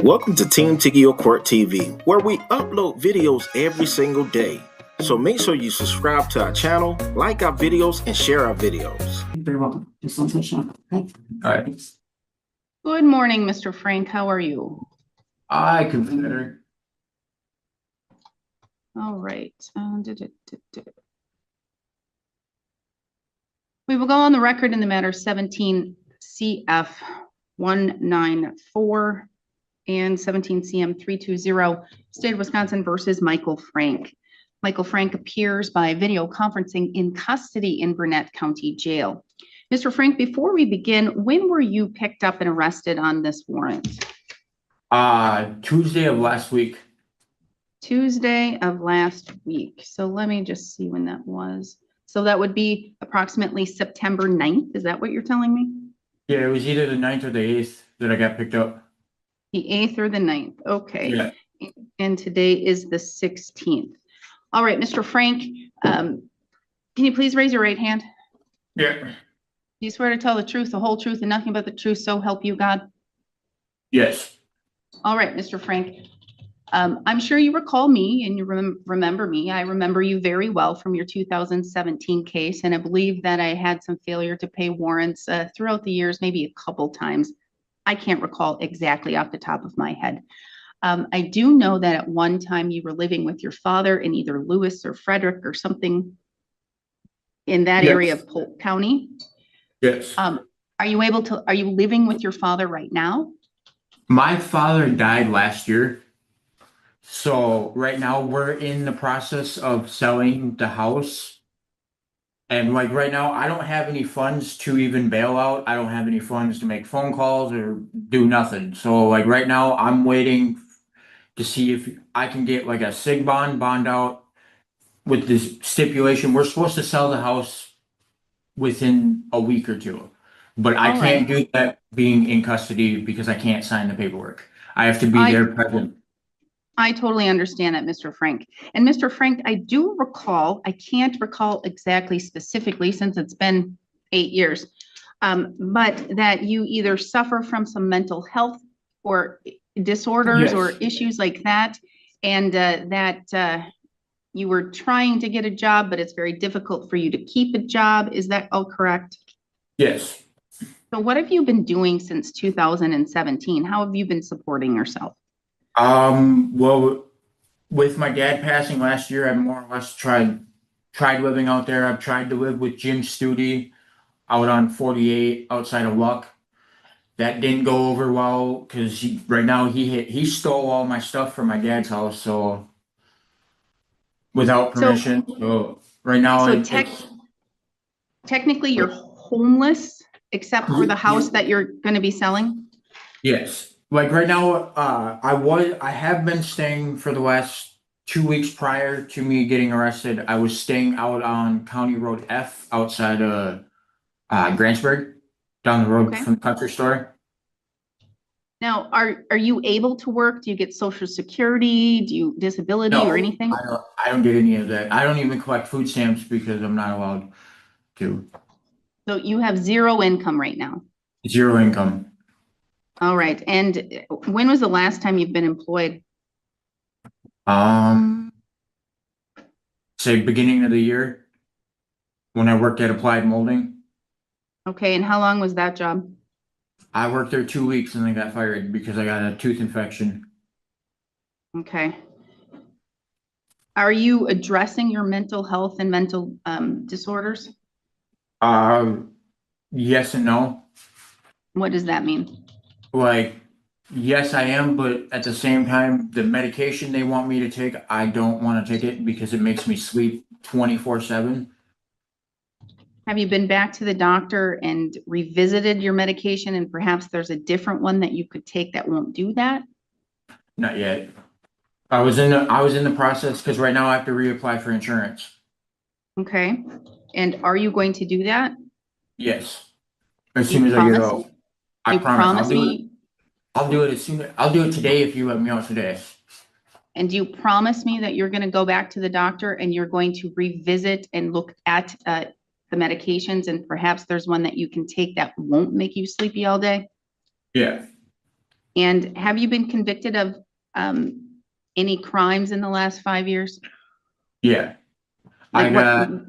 Welcome to Team Tigio Court TV, where we upload videos every single day. So make sure you subscribe to our channel, like our videos, and share our videos. You're very welcome. Just don't touch that. Okay. All right. Good morning, Mr. Frank. How are you? I consider. All right. We will go on the record in the matter 17 CF 194 and 17 CM 320, State of Wisconsin versus Michael Frank. Michael Frank appears by video conferencing in custody in Burnett County Jail. Mr. Frank, before we begin, when were you picked up and arrested on this warrant? Tuesday of last week. Tuesday of last week. So let me just see when that was. So that would be approximately September 9th. Is that what you're telling me? Yeah, it was either the 9th or the 8th that I got picked up. The 8th or the 9th. Okay. Yeah. And today is the 16th. All right, Mr. Frank, can you please raise your right hand? Yeah. Do you swear to tell the truth, the whole truth, and nothing but the truth, so help you God? Yes. All right, Mr. Frank. I'm sure you recall me and you remember me. I remember you very well from your 2017 case, and I believe that I had some failure to pay warrants throughout the years, maybe a couple times. I can't recall exactly off the top of my head. I do know that at one time you were living with your father in either Lewis or Frederick or something in that area of Polk County. Yes. Are you living with your father right now? My father died last year. So right now we're in the process of selling the house. And like right now, I don't have any funds to even bail out. I don't have any funds to make phone calls or do nothing. So like right now I'm waiting to see if I can get like a SIG bond out with this stipulation. We're supposed to sell the house within a week or two, but I All can't right. do that being in custody because I can't sign the paperwork. I have to be there present. I totally understand that, Mr. Frank. And Mr. Frank, I do recall, I can't recall exactly specifically since it's been 8 years, but that you either suffer from some mental health or disorders or Yes. issues like that, and that you were trying to get a job, but it's very difficult for you to keep a job. Is that all correct? Yes. So what have you been doing since 2017? How have you been supporting yourself? Well, with my dad passing last year, I more or less tried living out there. I've tried to live with Jim Studi out on 48 outside of Luck. That didn't go over well because right now he stole all my stuff from my dad's house, so without permission. So right now So it's technically you're homeless except for the house that you're going to be selling? yes. Like right now, I have been staying for the last 2 weeks prior to me getting arrested. I was staying out on County Road F outside of Grantsburg, down the road Okay. from the country store. Now, are you able to work? Do you get Social Security? Do you disability No, or anything? I don't get any of that. I don't even collect food stamps because I'm not allowed to. So you have zero income right now. Zero income. All right. And when was the last time you've been employed? Say beginning of the year when I worked at Applied Molding. Okay. And how long was that job? I worked there 2 weeks and then got fired because I got a tooth infection. Okay. Are you addressing your mental health and mental disorders? Yes and no. What does that mean? Like, yes, I am, but at the same time, the medication they want me to take, I don't want to take it because it makes me sleep 24/7. Have you been back to the doctor and revisited your medication and perhaps there's a different one that you could take that won't do that? Not yet. I was in the process because right now I have to reapply for insurance. Okay. And are you going to do that? Yes. As You soon as I get promise? out. I You promise. promise me? I'll do it as soon I'll do it today if you let me out today. And do you promise me that you're going to go back to the doctor and you're going to revisit and look at the medications and perhaps there's one that you can take that won't make you sleepy all day? Yeah. And have you been convicted of any crimes in the last 5 years? Yeah, I Like what?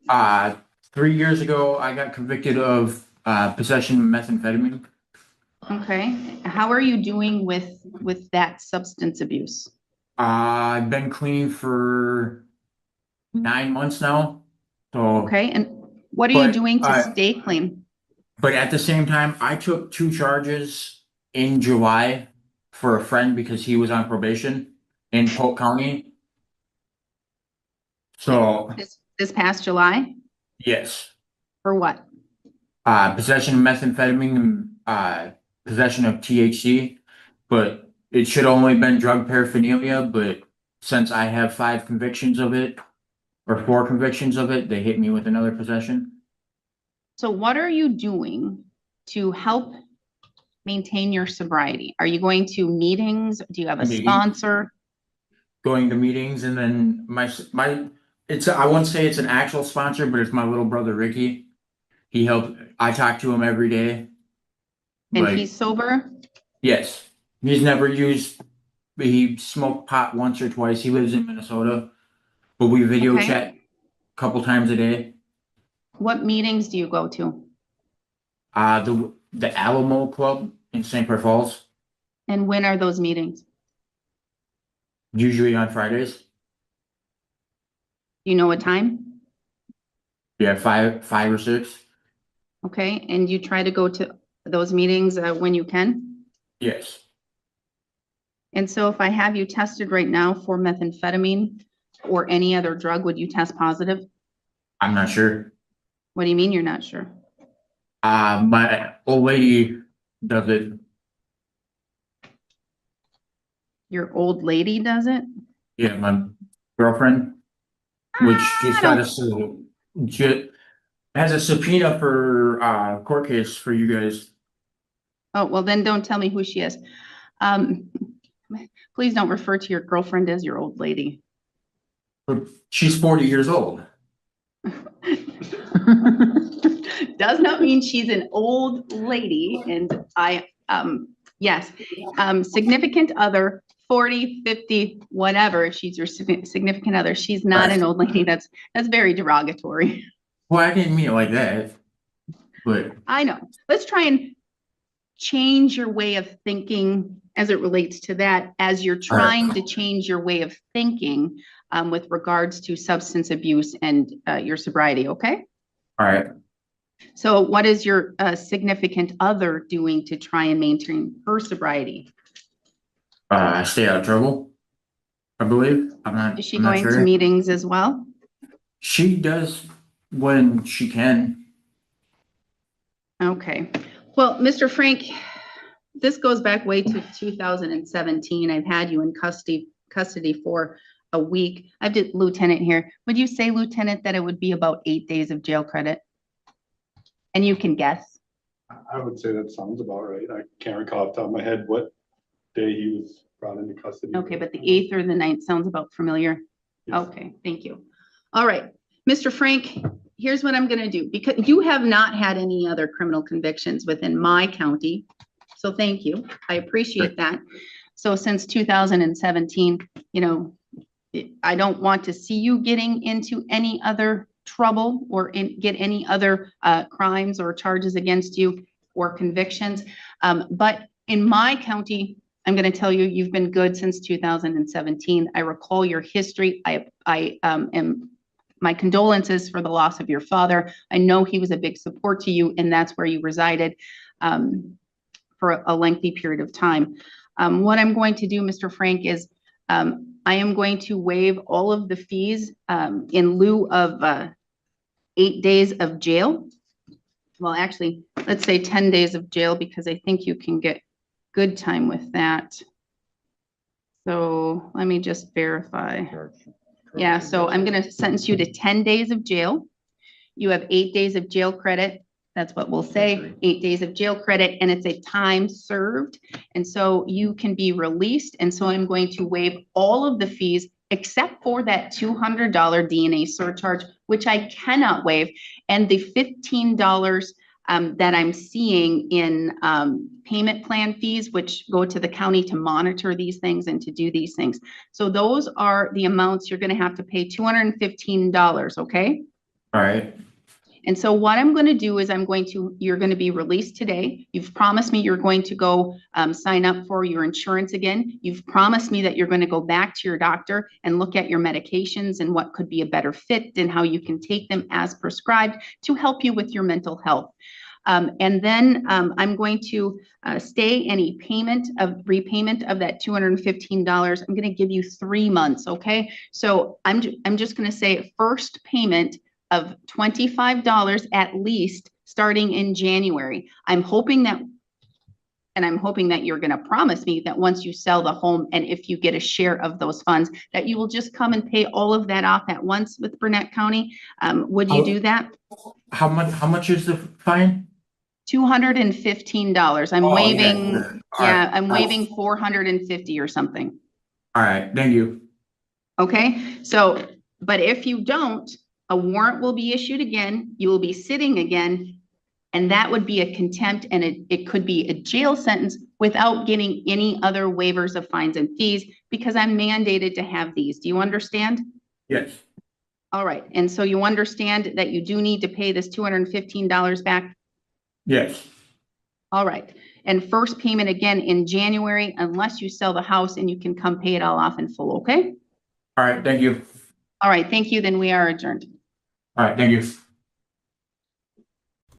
got 3 years ago, I got convicted of possession of methamphetamine. Okay, how are you doing with that substance abuse? I've been clean for 9 months now. So, Okay, and what are you but doing to stay clean? but at the same time, I took 2 charges in July for a friend because he was on probation in Polk County. So, This past July? yes, For what? possession of methamphetamine and possession of THC, but it should only been drug paraphernalia. But since I have 5 convictions of it or 4 convictions of it, they hit me with another possession. So what are you doing to help maintain your sobriety? Are you going to meetings? Do you have a Meetings. sponsor? Going to meetings, and then I won't say it's an actual sponsor, but it's my little brother Ricky. I talk to him every day. And Like, he's sober? yes, he's never used, he smoked pot once or twice. He lives in Minnesota, but we video Okay. chat a couple times a day. What meetings do you go to? The Alamo Club in St. Clair Falls, And when are those meetings? usually on Fridays. Do you know what time? Yeah, five or six. Okay, and you try to go to those meetings when you can? Yes, And so if I have you tested right now for methamphetamine or any other drug, would you test positive? I'm not sure. What do you mean you're not sure? My old lady does it. Your old lady does it? Yeah, my girlfriend, which just got has a subpoena for court case for you guys. Oh, well, then don't tell me who she is. Please don't refer to your girlfriend as your old lady. But she's 40 years old. Does not mean she's an old lady. And yes, significant other, 40, 50, whatever, if she's your significant other, she's not an old lady. That's very derogatory. Well, I didn't mean it like that, but I know. Let's try and change your way of thinking as it relates to that, as you're trying to change your way of thinking with regards to substance abuse and your sobriety, okay? all right. So what is your significant other doing to try and maintain her sobriety? Stay out of trouble, I believe. Is she I'm not going to sure. meetings as well? She does when she can. Okay. Well, Mr. Frank, this goes back way to 2017. I've had you in custody for a week. I've did Lieutenant here. Would you say, Lieutenant, that it would be about 8 days of jail credit? And you can guess. I would say that sounds about right. I can't recall off the top of my head what day he was brought into custody. Okay, but the 8th or the 9th sounds about familiar. Yes. Okay, thank you. All right, Mr. Frank, here's what I'm gonna do, because you have not had any other criminal convictions within my county. So thank you, I appreciate that. So since 2017, you know, I don't want to see you getting into any other trouble or get any other crimes or charges against you or convictions. But in my county, I'm going to tell you, you've been good since 2017. I recall your history. My condolences for the loss of your father. I know he was a big support to you, and that's where you resided for a lengthy period of time. What I'm going to do, Mr. Frank, is I am going to waive all of the fees in lieu of 8 days of jail. Well, actually, let's say 10 days of jail, because I think you can get good time with that. So let me just verify. Yeah, so I'm going to sentence you to 10 days of jail. You have 8 days of jail credit. That's what we'll say, 8 days of jail credit, and it's a time served. And so you can be released. And so I'm going to waive all of the fees except for that $200 DNA surcharge, which I cannot waive, and the $15 that I'm seeing in payment plan fees, which go to the county to monitor these things and to do these things. So those are the amounts you're going to have to pay, $215, okay? All right. And so what I'm going to do is you're going to be released today. You've promised me you're going to go sign up for your insurance again. You've promised me that you're going to go back to your doctor and look at your medications and what could be a better fit and how you can take them as prescribed to help you with your mental health. And then I'm going to stay any repayment of that $215. I'm going to give you 3 months, okay? So I'm just going to say first payment of $25 at least starting in January. I'm hoping that you're going to promise me that once you sell the home and if you get a share of those funds, that you will just come and pay all of that off at once with Burnett County. Would you do that? How much is the fine? $215. I'm Oh, waiving, yeah. All right. I'm waiving 450 or something. All right, thank you. Okay, so, but if you don't, a warrant will be issued again, you will be sitting again, and that would be a contempt, and it could be a jail sentence without getting any other waivers of fines and fees, because I'm mandated to have these. Do you understand? Yes. All right, and so you understand that you do need to pay this $215 back? Yes. All right, and first payment again in January, unless you sell the house and you can come pay it all off in full, okay? All right, thank you. All right, thank you, then we are adjourned. All right, thank you.